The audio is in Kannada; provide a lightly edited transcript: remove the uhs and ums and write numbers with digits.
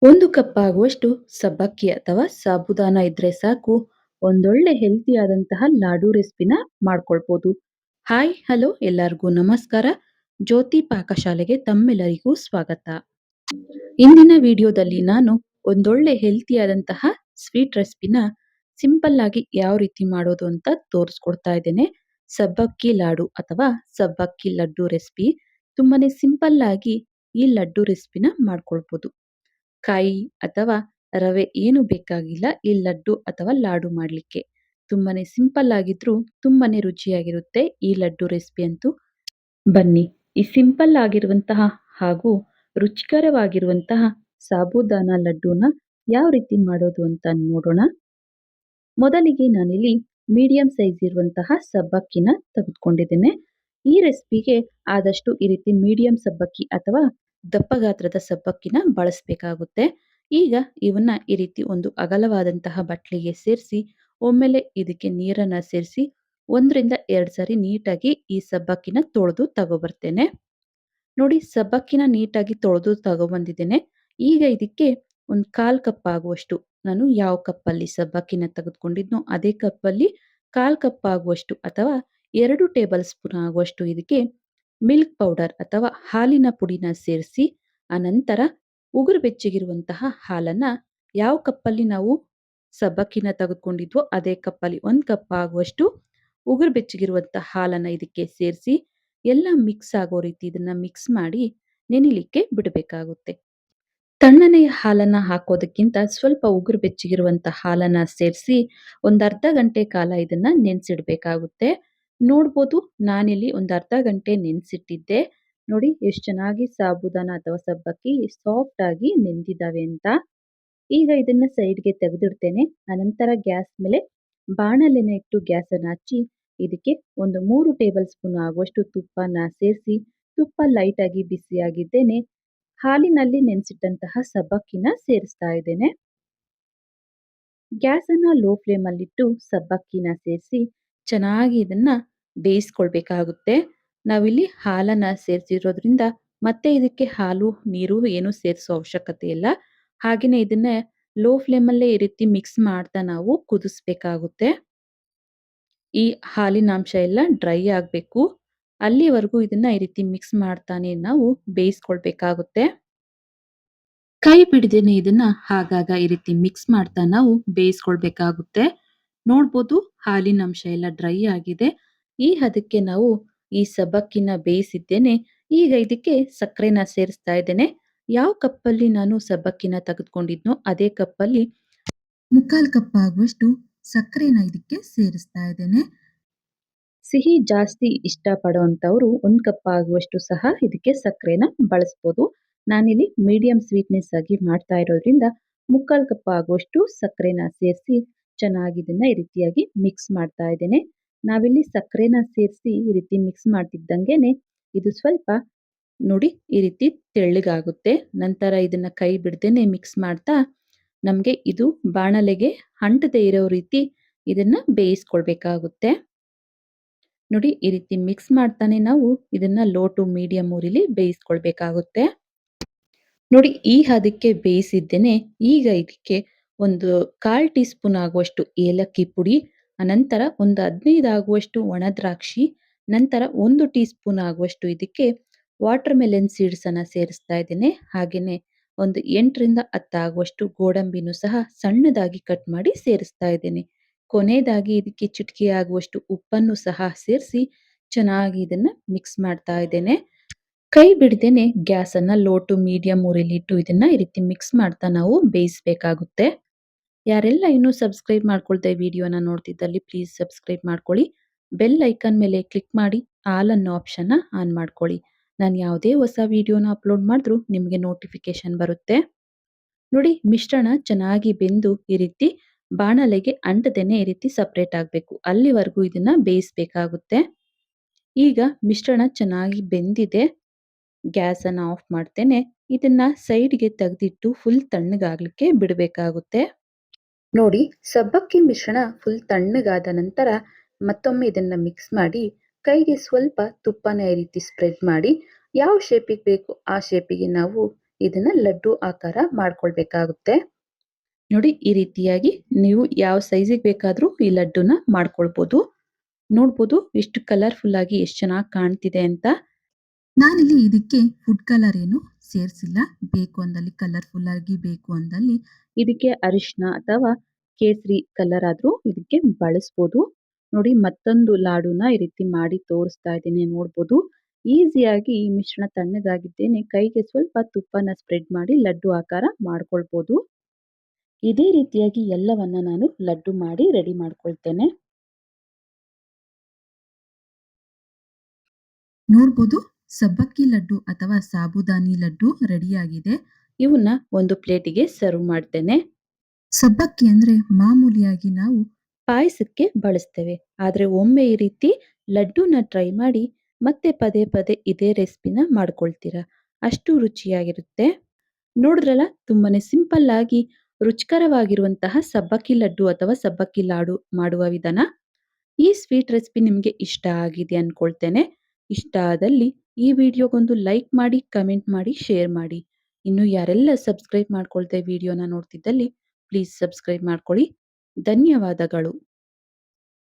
ಒಂದು ಕಪ್ ಆಗುವಷ್ಟು ಸಬ್ಬಕ್ಕಿ ಅಥವಾ ಸಾಬುದಾನ ಇದ್ರೆ ಸಾಕು ಒಂದೊಳ್ಳೆ ಹೆಲ್ತಿ ಆದಂತಹ ಲಾಡು ರೆಸಿಪಿನ ಮಾಡ್ಕೊಳ್ಬೋದು. ಹಾಯ್ ಹಲೋ ಎಲ್ಲರಿಗೂ ನಮಸ್ಕಾರ. ಜ್ಯೋತಿ ಪಾಕಶಾಲೆಗೆ ತಮ್ಮೆಲ್ಲರಿಗೂ ಸ್ವಾಗತ. ಇಂದಿನ ವಿಡಿಯೋದಲ್ಲಿ ನಾನು ಒಂದೊಳ್ಳೆ ಹೆಲ್ತಿ ಆದಂತಹ ಸ್ವೀಟ್ ರೆಸಿಪಿನ ಸಿಂಪಲ್ ಆಗಿ ಯಾವ ರೀತಿ ಮಾಡೋದು ಅಂತ ತೋರಿಸ್ಕೊಡ್ತಾ ಇದ್ದೇನೆ. ಸಬ್ಬಕ್ಕಿ ಲಾಡು ಅಥವಾ ಸಬ್ಬಕ್ಕಿ ಲಡ್ಡು ರೆಸಿಪಿ. ತುಂಬಾನೇ ಸಿಂಪಲ್ ಆಗಿ ಈ ಲಡ್ಡು ರೆಸಿಪಿನ ಮಾಡ್ಕೊಳ್ಬೋದು. ಕಾಯಿ ಅಥವಾ ರವೆ ಏನು ಬೇಕಾಗಿಲ್ಲ ಈ ಲಡ್ಡು ಅಥವಾ ಲಾಡು ಮಾಡಲಿಕ್ಕೆ. ತುಂಬಾನೇ ಸಿಂಪಲ್ ಆಗಿದ್ರೂ ತುಂಬಾನೇ ರುಚಿಯಾಗಿರುತ್ತೆ ಈ ಲಡ್ಡು ರೆಸಿಪಿ ಅಂತೂ. ಬನ್ನಿ ಈ ಸಿಂಪಲ್ ಆಗಿರುವಂತಹ ಹಾಗೂ ರುಚಿಕರವಾಗಿರುವಂತಹ ಸಾಬೂದಾನ ಲಡ್ಡೂನ ಯಾವ ರೀತಿ ಮಾಡೋದು ಅಂತ ನೋಡೋಣ. ಮೊದಲಿಗೆ ನಾನಿಲ್ಲಿ ಮೀಡಿಯಂ ಸೈಜ್ ಇರುವಂತಹ ಸಬ್ಬಕ್ಕಿನ ತೆಗೆದುಕೊಂಡಿದ್ದೇನೆ. ಈ ರೆಸಿಪಿಗೆ ಆದಷ್ಟು ಈ ರೀತಿ ಮೀಡಿಯಂ ಸಬ್ಬಕ್ಕಿ ಅಥವಾ ದಪ್ಪ ಗಾತ್ರದ ಸಬ್ಬಕ್ಕಿನ ಬಳಸಬೇಕಾಗುತ್ತೆ. ಈಗ ಇವನ್ನ ಈ ರೀತಿ ಒಂದು ಅಗಲವಾದಂತಹ ಬಟ್ಲಿಗೆ ಸೇರಿಸಿ ಒಮ್ಮೆಲೆ ಇದಕ್ಕೆ ನೀರನ್ನ ಸೇರಿಸಿ 1 ರಿಂದ 2 ಸಾರಿ ನೀಟಾಗಿ ಈ ಸಬ್ಬಕ್ಕಿನ ತೊಳೆದು ತಗೊಬರ್ತೇನೆ. ನೋಡಿ ಸಬ್ಬಕ್ಕಿನ ನೀಟಾಗಿ ತೊಳೆದು ತಗೊಬಂದಿದ್ದೇನೆ. ಈಗ ಇದಕ್ಕೆ ಒಂದು 1/4 ಕಪ್ ಆಗುವಷ್ಟು, ನಾನು ಯಾವ ಕಪ್ಪಲ್ಲಿ ಸಬ್ಬಕ್ಕಿನ ತೆಗೆದುಕೊಂಡಿದ್ನೋ ಅದೇ ಕಪ್ಪಲ್ಲಿ 1/4 ಕಪ್ ಆಗುವಷ್ಟು ಅಥವಾ 2 ಟೇಬಲ್ ಸ್ಪೂನ್ ಆಗುವಷ್ಟು ಇದಕ್ಕೆ ಮಿಲ್ಕ್ ಪೌಡರ್ ಅಥವಾ ಹಾಲಿನ ಪುಡಿನ ಸೇರಿಸಿ, ಅನಂತರ ಉಗುರು ಬೆಚ್ಚಗಿರುವಂತಹ ಹಾಲನ್ನ ಯಾವ ಕಪ್ಪಲ್ಲಿ ನಾವು ಸಬ್ಬಕ್ಕಿನ ತೆಗೆದುಕೊಂಡಿದ್ವೋ ಅದೇ ಕಪ್ಪಲ್ಲಿ 1 ಕಪ್ ಆಗುವಷ್ಟು ಉಗುರು ಬೆಚ್ಚಗಿರುವಂತಹ ಹಾಲನ್ನ ಇದಕ್ಕೆ ಸೇರಿಸಿ ಎಲ್ಲ ಮಿಕ್ಸ್ ಆಗೋ ರೀತಿ ಇದನ್ನ ಮಿಕ್ಸ್ ಮಾಡಿ ನೆನಿಲಿಕ್ಕೆ ಬಿಡಬೇಕಾಗುತ್ತೆ. ತಣ್ಣನೆಯ ಹಾಲನ್ನ ಹಾಕೋದಕ್ಕಿಂತ ಸ್ವಲ್ಪ ಉಗುರು ಬೆಚ್ಚಗಿರುವಂತಹ ಹಾಲನ್ನ ಸೇರಿಸಿ ಒಂದು ಅರ್ಧ ಗಂಟೆ ಕಾಲ ಇದನ್ನ ನೆನೆಸಿಡ್ಬೇಕಾಗುತ್ತೆ. ನೋಡ್ಬೋದು ನಾನಿಲ್ಲಿ ಒಂದು ಅರ್ಧ ಗಂಟೆ ನೆನೆಸಿಟ್ಟಿದ್ದೆ. ನೋಡಿ ಎಷ್ಟು ಚೆನ್ನಾಗಿ ಸಾಬೂದಾನ ಅಥವಾ ಸಬ್ಬಕ್ಕಿ ಸಾಫ್ಟ್ ಆಗಿ ನೆಂದಿದ್ದಾವೆ ಅಂತ. ಈಗ ಇದನ್ನ ಸೈಡ್ಗೆ ತೆಗೆದಿಡ್ತೇನೆ. ಅನಂತರ ಗ್ಯಾಸ್ ಮೇಲೆ ಬಾಣಲೆನ ಇಟ್ಟು ಗ್ಯಾಸನ್ನು ಹಚ್ಚಿ ಇದಕ್ಕೆ ಒಂದು 3 ಟೇಬಲ್ ಸ್ಪೂನ್ ಆಗುವಷ್ಟು ತುಪ್ಪನ ಸೇರಿಸಿ, ತುಪ್ಪ ಲೈಟ್ ಆಗಿ ಬಿಸಿಯಾಗಿದ್ದೇನೆ ಹಾಲಿನಲ್ಲಿ ನೆನೆಸಿಟ್ಟಂತಹ ಸಬ್ಬಕ್ಕಿನ ಸೇರಿಸ್ತಾ ಇದ್ದೇನೆ. ಗ್ಯಾಸನ್ನ ಲೋ ಫ್ಲೇಮ್ ಅಲ್ಲಿಟ್ಟು ಸಬ್ಬಕ್ಕಿನ ಸೇರಿಸಿ ಚೆನ್ನಾಗಿ ಇದನ್ನ ಬೇಯಿಸ್ಕೊಳ್ಬೇಕಾಗುತ್ತೆ. ನಾವಿಲ್ಲಿ ಹಾಲನ್ನ ಸೇರಿಸಿರೋದ್ರಿಂದ ಮತ್ತೆ ಇದಕ್ಕೆ ಹಾಲು ನೀರು ಏನು ಸೇರಿಸೋ ಅವಶ್ಯಕತೆ ಇಲ್ಲ. ಹಾಗೇನೆ ಇದನ್ನ ಲೋ ಫ್ಲೇಮ್ ಅಲ್ಲೇ ಈ ರೀತಿ ಮಿಕ್ಸ್ ಮಾಡ್ತಾ ನಾವು ಕುದಿಸ್ಬೇಕಾಗುತ್ತೆ. ಈ ಹಾಲಿನ ಅಂಶ ಎಲ್ಲ ಡ್ರೈ ಆಗಬೇಕು. ಅಲ್ಲಿವರೆಗೂ ಇದನ್ನ ಈ ರೀತಿ ಮಿಕ್ಸ್ ಮಾಡ್ತಾನೆ ನಾವು ಬೇಯಿಸ್ಕೊಳ್ಬೇಕಾಗುತ್ತೆ. ಕೈ ಬಿಡದೇನೆ ಇದನ್ನ ಆಗಾಗ ಈ ರೀತಿ ಮಿಕ್ಸ್ ಮಾಡ್ತಾ ನಾವು ಬೇಯಿಸ್ಕೊಳ್ಬೇಕಾಗುತ್ತೆ. ನೋಡ್ಬೋದು ಹಾಲಿನ ಅಂಶ ಎಲ್ಲ ಡ್ರೈ ಆಗಿದೆ. ಈ ಹದಕ್ಕೆ ನಾವು ಈ ಸಬ್ಬಕ್ಕಿನ ಬೇಯಿಸಿದ್ದೇನೆ. ಈಗ ಇದಕ್ಕೆ ಸಕ್ಕರೆನ ಸೇರಿಸ್ತಾ ಇದ್ದೇನೆ. ಯಾವ ಕಪ್ಪಲ್ಲಿ ನಾನು ಸಬ್ಬಕ್ಕಿನ ತೆಗೆದುಕೊಂಡಿದ್ನೋ ಅದೇ ಕಪ್ಪಲ್ಲಿ 1/4 ಕಪ್ ಆಗುವಷ್ಟು ಸಕ್ಕರೆನ ಇದಕ್ಕೆ ಸೇರಿಸ್ತಾ ಇದ್ದೇನೆ. ಸಿಹಿ ಜಾಸ್ತಿ ಇಷ್ಟಪಡುವಂಥವ್ರು 1 ಕಪ್ ಆಗುವಷ್ಟು ಸಹ ಇದಕ್ಕೆ ಸಕ್ಕರೆನ ಬಳಸ್ಬೋದು. ನಾನಿಲ್ಲಿ ಮೀಡಿಯಂ ಸ್ವೀಟ್ನೆಸ್ ಆಗಿ ಮಾಡ್ತಾ ಇರೋದ್ರಿಂದ 3/4 ಕಪ್ ಆಗುವಷ್ಟು ಸಕ್ಕರೆನ ಸೇರಿಸಿ ಚೆನ್ನಾಗಿ ಇದನ್ನ ಈ ರೀತಿಯಾಗಿ ಮಿಕ್ಸ್ ಮಾಡ್ತಾ ಇದ್ದೇನೆ. ನಾವಿಲ್ಲಿ ಸಕ್ಕರೆನ ಸೇರಿಸಿ ಈ ರೀತಿ ಮಿಕ್ಸ್ ಮಾಡ್ತಿದ್ದಂಗೆನೆ ಇದು ಸ್ವಲ್ಪ ನೋಡಿ ಈ ರೀತಿ ತೆಳ್ಳಗಾಗುತ್ತೆ. ನಂತರ ಇದನ್ನ ಕೈ ಬಿಡದೇನೆ ಮಿಕ್ಸ್ ಮಾಡ್ತಾ ನಮಗೆ ಇದು ಬಾಣಲೆಗೆ ಅಂಟದೇ ಇರೋ ರೀತಿ ಇದನ್ನ ಬೇಯಿಸ್ಕೊಳ್ಬೇಕಾಗುತ್ತೆ. ನೋಡಿ ಈ ರೀತಿ ಮಿಕ್ಸ್ ಮಾಡ್ತಾನೆ ನಾವು ಇದನ್ನ ಲೋ ಟು ಮೀಡಿಯಂ ಊರಿಲಿ ಬೇಯಿಸ್ಕೊಳ್ಬೇಕಾಗುತ್ತೆ. ನೋಡಿ ಈ ಹದಕ್ಕೆ ಬೇಯಿಸಿದ್ದೇನೆ. ಈಗ ಇದಕ್ಕೆ ಒಂದು 1/4 ಟೀ ಸ್ಪೂನ್ ಆಗುವಷ್ಟು ಏಲಕ್ಕಿ ಪುಡಿ, ಅನಂತರ ಒಂದು 15 ಆಗುವಷ್ಟು ಒಣ ದ್ರಾಕ್ಷಿ, ನಂತರ 1 ಟೀ ಸ್ಪೂನ್ ಆಗುವಷ್ಟು ಇದಕ್ಕೆ ವಾಟರ್ ಮೆಲನ್ ಸೀಡ್ಸ್ ಅನ್ನ ಸೇರಿಸ್ತಾ ಇದ್ದೇನೆ. ಹಾಗೇನೆ ಒಂದು 8 ರಿಂದ 10 ಆಗುವಷ್ಟು ಗೋಡಂಬಿನೂ ಸಹ ಸಣ್ಣದಾಗಿ ಕಟ್ ಮಾಡಿ ಸೇರಿಸ್ತಾ ಇದ್ದೇನೆ. ಕೊನೆಯದಾಗಿ ಇದಕ್ಕೆ ಚಿಟಿಕೆ ಆಗುವಷ್ಟು ಉಪ್ಪನ್ನು ಸಹ ಸೇರಿಸಿ ಚೆನ್ನಾಗಿ ಇದನ್ನ ಮಿಕ್ಸ್ ಮಾಡ್ತಾ ಇದ್ದೇನೆ. ಕೈ ಬಿಡದೇನೆ ಗ್ಯಾಸ್ ಅನ್ನ ಲೋ ಟು ಮೀಡಿಯಂ ಊರಲ್ಲಿ ಇಟ್ಟು ಇದನ್ನ ಈ ರೀತಿ ಮಿಕ್ಸ್ ಮಾಡ್ತಾ ನಾವು ಬೇಯಿಸಬೇಕಾಗುತ್ತೆ. ಯಾರೆಲ್ಲ ಇನ್ನೂ ಸಬ್ಸ್ಕ್ರೈಬ್ ಮಾಡ್ಕೊಳ್ತಾ ವಿಡಿಯೋನ ನೋಡ್ತಿದ್ದಲ್ಲಿ ಪ್ಲೀಸ್ ಸಬ್ಸ್ಕ್ರೈಬ್ ಮಾಡ್ಕೊಳ್ಳಿ. ಬೆಲ್ ಐಕಾನ್ ಮೇಲೆ ಕ್ಲಿಕ್ ಮಾಡಿ ಆಲ್ ಅನ್ನೋ ಆಪ್ಷನ್ನ ಆನ್ ಮಾಡ್ಕೊಳ್ಳಿ. ನಾನು ಯಾವುದೇ ಹೊಸ ವಿಡಿಯೋನ ಅಪ್ಲೋಡ್ ಮಾಡಿದ್ರೂ ನಿಮಗೆ ನೋಟಿಫಿಕೇಶನ್ ಬರುತ್ತೆ. ನೋಡಿ ಮಿಶ್ರಣ ಚೆನ್ನಾಗಿ ಬೆಂದು ಈ ರೀತಿ ಬಾಣಲೆಗೆ ಅಂಟದೇನೆ ಈ ರೀತಿ ಸಪರೇಟ್ ಆಗಬೇಕು. ಅಲ್ಲಿವರೆಗೂ ಇದನ್ನ ಬೇಯಿಸಬೇಕಾಗುತ್ತೆ. ಈಗ ಮಿಶ್ರಣ ಚೆನ್ನಾಗಿ ಬೆಂದಿದೆ. ಗ್ಯಾಸ್ ಅನ್ನ ಆಫ್ ಮಾಡ್ತೇನೆ. ಇದನ್ನ ಸೈಡ್ಗೆ ತೆಗೆದಿಟ್ಟು ಫುಲ್ ತಣ್ಣಗಾಗ್ಲಿಕ್ಕೆ ಬಿಡಬೇಕಾಗುತ್ತೆ. ನೋಡಿ ಸಬ್ಬಕ್ಕಿ ಮಿಶ್ರಣ ಫುಲ್ ತಣ್ಣಗಾದ ನಂತರ ಮತ್ತೊಮ್ಮೆ ಇದನ್ನ ಮಿಕ್ಸ್ ಮಾಡಿ ಕೈಗೆ ಸ್ವಲ್ಪ ತುಪ್ಪನ ಈ ರೀತಿ ಸ್ಪ್ರೆಡ್ ಮಾಡಿ ಯಾವ ಶೇಪಿಗೆ ಬೇಕು ಆ ಶೇಪಿಗೆ ನಾವು ಇದನ್ನ ಲಡ್ಡು ಆಕಾರ ಮಾಡ್ಕೊಳ್ಬೇಕಾಗುತ್ತೆ. ನೋಡಿ ಈ ರೀತಿಯಾಗಿ ನೀವು ಯಾವ ಸೈಜಿಗೆ ಬೇಕಾದ್ರೂ ಈ ಲಡ್ಡುನ ಮಾಡ್ಕೊಳ್ಬೋದು. ನೋಡ್ಬೋದು ಎಷ್ಟು ಕಲರ್‌ಫುಲ್ ಆಗಿ ಎಷ್ಟು ಚೆನ್ನಾಗಿ ಕಾಣ್ತಿದೆ ಅಂತ. ನಾನಿಲ್ಲಿ ಇದಕ್ಕೆ ಫುಡ್ ಕಲರ್ ಏನು ಸೇರಿಸಿಲ್ಲ. ಬೇಕು ಅಂದಲ್ಲಿ ಕಲರ್‌ಫುಲ್ ಆಗಿ ಬೇಕು ಅಂದಲ್ಲಿ ಇದಕ್ಕೆ ಅರಿಶಿನ ಅಥವಾ ಕೇಸರಿ ಕಲರ್ ಆದ್ರೂ ಇದಕ್ಕೆ ಬಳಸ್ಬೋದು. ನೋಡಿ ಮತ್ತೊಂದು ಲಾಡುನ ಈ ರೀತಿ ಮಾಡಿ ತೋರಿಸ್ತಾ ಇದ್ದೀನಿ ನೋಡ್ಬೋದು. ಈಸಿಯಾಗಿ ಈ ಮಿಶ್ರಣ ತಣ್ಣಗಾಗಿದ್ದೇನೆ ಕೈಗೆ ಸ್ವಲ್ಪ ತುಪ್ಪನ ಸ್ಪ್ರೆಡ್ ಮಾಡಿ ಲಡ್ಡು ಆಕಾರ ಮಾಡ್ಕೊಳ್ಬೋದು. ಇದೇ ರೀತಿಯಾಗಿ ಎಲ್ಲವನ್ನ ನಾನು ಲಡ್ಡು ಮಾಡಿ ರೆಡಿ ಮಾಡ್ಕೊಳ್ತೇನೆ. ನೋಡ್ಬೋದು ಸಬ್ಬಕ್ಕಿ ಲಡ್ಡು ಅಥವಾ ಸಾಬುದಾನಿ ಲಡ್ಡು ರೆಡಿಯಾಗಿದೆ. ಇವನ್ನ ಒಂದು ಪ್ಲೇಟಿಗೆ ಸರ್ವ್ ಮಾಡ್ತೇನೆ. ಸಬ್ಬಕ್ಕಿ ಅಂದ್ರೆ ಮಾಮೂಲಿಯಾಗಿ ನಾವು ಪಾಯಸಕ್ಕೆ ಬಳಸ್ತೇವೆ. ಆದ್ರೆ ಒಮ್ಮೆ ಈ ರೀತಿ ಲಡ್ಡೂನ ಟ್ರೈ ಮಾಡಿ ಮತ್ತೆ ಪದೇ ಪದೇ ಇದೇ ರೆಸಿಪಿನ ಮಾಡ್ಕೊಳ್ತೀರಾ. ಅಷ್ಟು ರುಚಿಯಾಗಿರುತ್ತೆ. ನೋಡಿದ್ರಲ್ಲ ತುಂಬಾನೇ ಸಿಂಪಲ್ ಆಗಿ ರುಚಿಕರವಾಗಿರುವಂತಹ ಸಬ್ಬಕ್ಕಿ ಲಡ್ಡು ಅಥವಾ ಸಬ್ಬಕ್ಕಿ ಲಾಡು ಮಾಡುವ ವಿಧಾನ. ಈ ಸ್ವೀಟ್ ರೆಸಿಪಿ ನಿಮಗೆ ಇಷ್ಟ ಆಗಿದೆ ಅನ್ಕೊಳ್ತೇನೆ. ಇಷ್ಟ ಆದಲ್ಲಿ ಈ ವಿಡಿಯೋಗೊಂದು ಲೈಕ್ ಮಾಡಿ, ಕಮೆಂಟ್ ಮಾಡಿ, ಶೇರ್ ಮಾಡಿ. ಇನ್ನು ಯಾರೆಲ್ಲ ಸಬ್ಸ್ಕ್ರೈಬ್ ಮಾಡ್ಕೊಳ್ದೆ ವಿಡಿಯೋನ ನೋಡ್ತಿದ್ದಲ್ಲಿ ಪ್ಲೀಸ್ ಸಬ್ಸ್ಕ್ರೈಬ್ ಮಾಡ್ಕೊಳ್ಳಿ. ಧನ್ಯವಾದಗಳು.